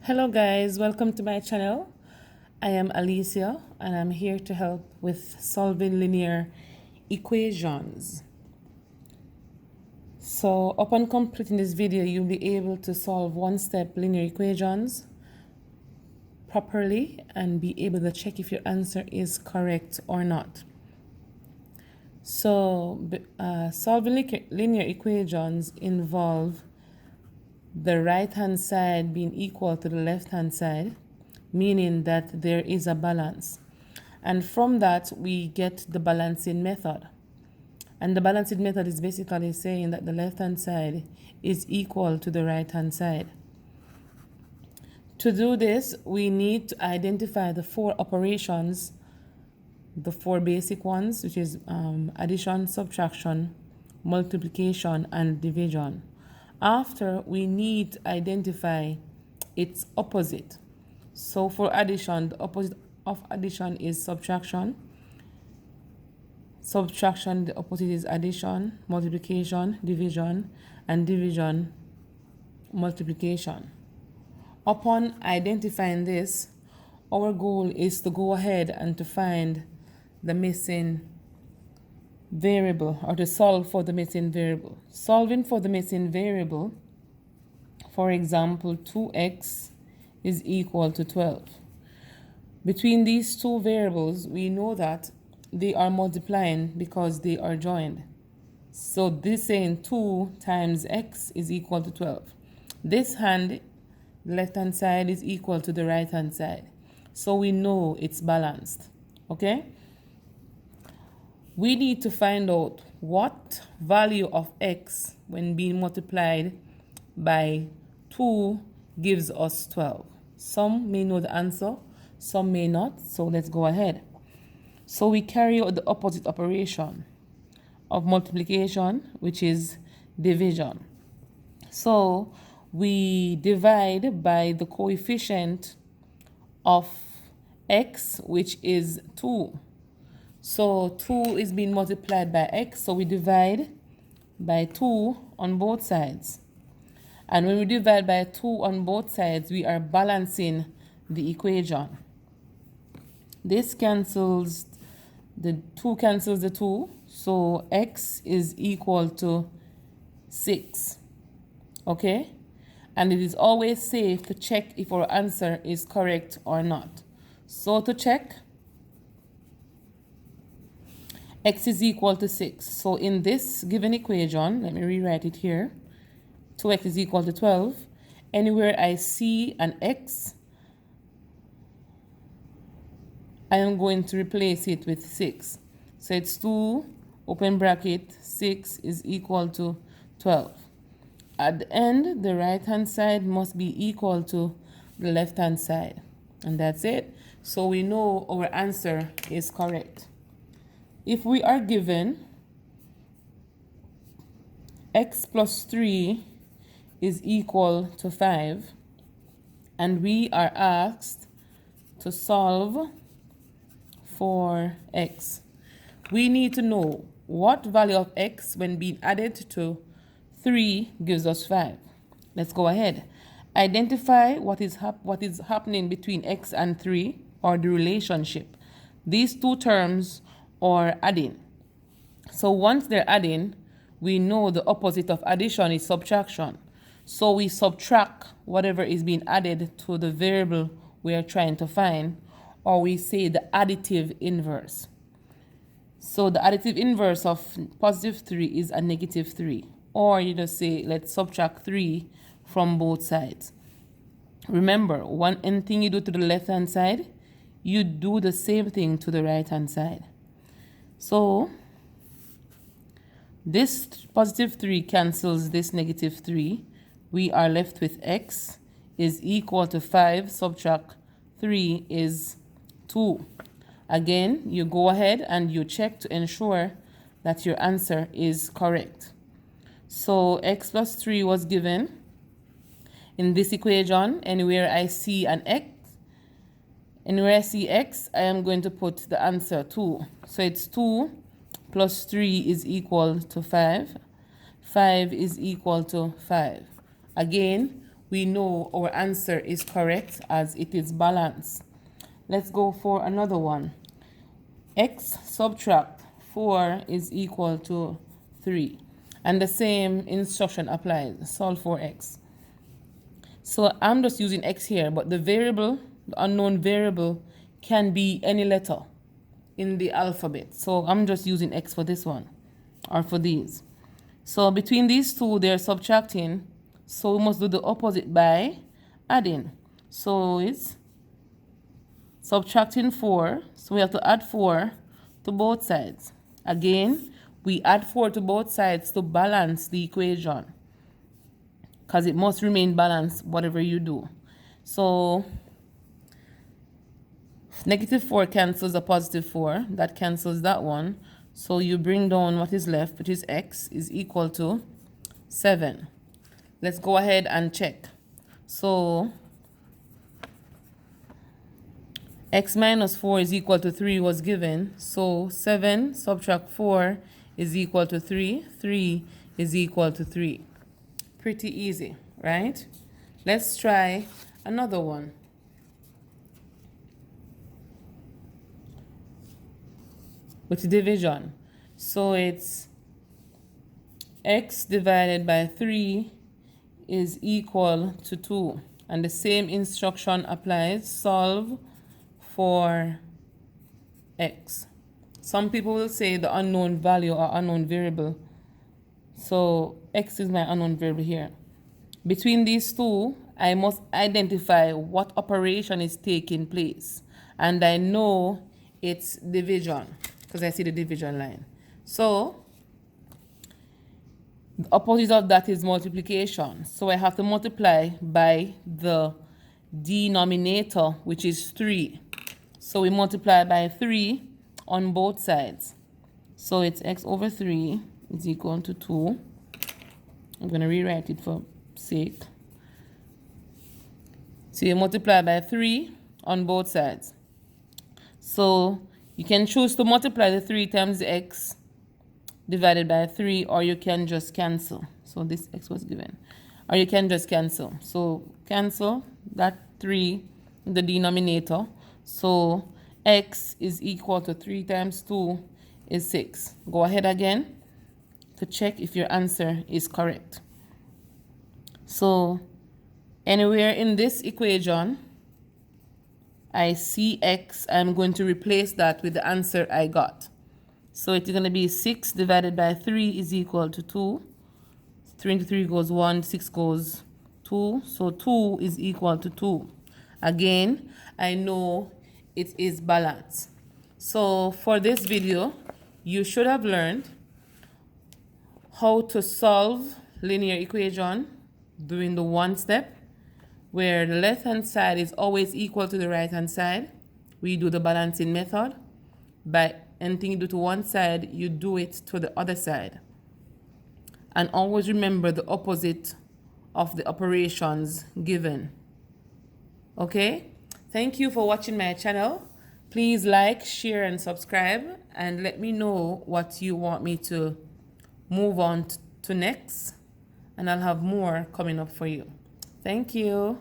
Hello guys, welcome to my channel. I am Alicia and I'm here to help with solving linear equations. So upon completing this video, you'll be able to solve one-step linear equations properly and be able to check if your answer is correct or not. So solving linear equations involve the right-hand side being equal to the left-hand side, meaning that there is a balance. And from that, we get the balancing method. And the balancing method is basically saying that the left-hand side is equal to the right-hand side. To do this, we need to identify the four operations, the four basic ones, which is addition, subtraction, multiplication, and division. After, we need to identify its opposite. So for addition, the opposite of addition is subtraction. Subtraction, the opposite is addition, multiplication, division, and division, multiplication. Upon identifying this, our goal is to go ahead and to find the missing variable, or to solve for the missing variable. Solving for the missing variable, for example, 2x is equal to 12. Between these two variables, we know that they are multiplying because they are joined. So this saying 2 times x is equal to 12. This hand, the left-hand side, is equal to the right-hand side. So we know it's balanced, okay? We need to find out what value of x when being multiplied by 2 gives us 12. Some may know the answer, some may not, so let's go ahead. So we carry out the opposite operation of multiplication, which is division. So we divide by the coefficient of x, which is 2. So 2 is being multiplied by x, so we divide by 2 on both sides. And when we divide by 2 on both sides, we are balancing the equation. This cancels, the 2 cancels the 2, so x is equal to 6, okay? And it is always safe to check if our answer is correct or not. So to check, x is equal to 6. So in this given equation, let me rewrite it here. 2x is equal to 12. Anywhere I see an x, I am going to replace it with 6. So it's 2, open bracket, 6 is equal to 12. At the end, the right-hand side must be equal to the left-hand side. And that's it. So we know our answer is correct. If we are given x plus 3 is equal to 5, and we are asked to solve for x, we need to know what value of x when being added to 3 gives us 5. Let's go ahead. Identify what is happening between x and 3, or the relationship. These two terms are adding. So once they're adding, we know the opposite of addition is subtraction. So we subtract whatever is being added to the variable we are trying to find, or we say the additive inverse. So the additive inverse of positive 3 is a negative 3. Or you just say, let's subtract 3 from both sides. Remember, anything you do to the left-hand side, you do the same thing to the right-hand side. So this positive 3 cancels this negative 3. We are left with x is equal to 5 subtract 3 is 2. Again, you go ahead and you check to ensure that your answer is correct. So x plus 3 was given. In this equation, anywhere I see x, I am going to put the answer 2. So it's 2 plus 3 is equal to 5. 5 is equal to 5. Again, we know our answer is correct as it is balanced. Let's go for another one. X subtract 4 is equal to 3. And the same instruction applies. Solve for x. So I'm just using x here, but the variable, the unknown variable, can be any letter in the alphabet. So I'm just using x for this one, or for these. So between these two, they're subtracting. So we must do the opposite by adding. So it's subtracting 4. So we have to add 4 to both sides. Again, we add 4 to both sides to balance the equation, because it must remain balanced whatever you do. So negative 4 cancels a positive 4. That cancels that one. So you bring down what is left, which is x is equal to 7. Let's go ahead and check. So x minus 4 is equal to 3 was given. So 7 subtract 4 is equal to 3. 3 is equal to 3. Pretty easy, right? Let's try another one. With division. So it's x divided by 3 is equal to 2. And the same instruction applies. Solve for x. Some people will say the unknown value or unknown variable. So x is my unknown variable here. Between these two, I must identify what operation is taking place. And I know it's division, because I see the division line. So the opposite of that is multiplication. So I have to multiply by the denominator, which is 3. So we multiply by 3 on both sides. So it's x over 3 is equal to 2. I'm going to rewrite it for sake. So you multiply by 3 on both sides. So you can choose to multiply the 3 times x divided by 3, or you can just cancel. So this x was given. Or you can just cancel. So cancel that 3 in the denominator. So x is equal to 3 times 2 is 6. Go ahead again to check if your answer is correct. So anywhere in this equation I see x, I'm going to replace that with the answer I got. So it's going to be 6 divided by 3 is equal to 2. 3 into 3 goes 1, 6 goes 2. So 2 is equal to 2. Again, I know it is balanced. So for this video, you should have learned how to solve linear equation doing the one step, where the left hand side is always equal to the right hand side. We do the balancing method. By anything you do to one side, you do it to the other side. And always remember the opposite of the operations given. Okay? Thank you for watching my channel. Please like, share, and subscribe, and let me know what you want me to move on to next, and I'll have more coming up for you. Thank you.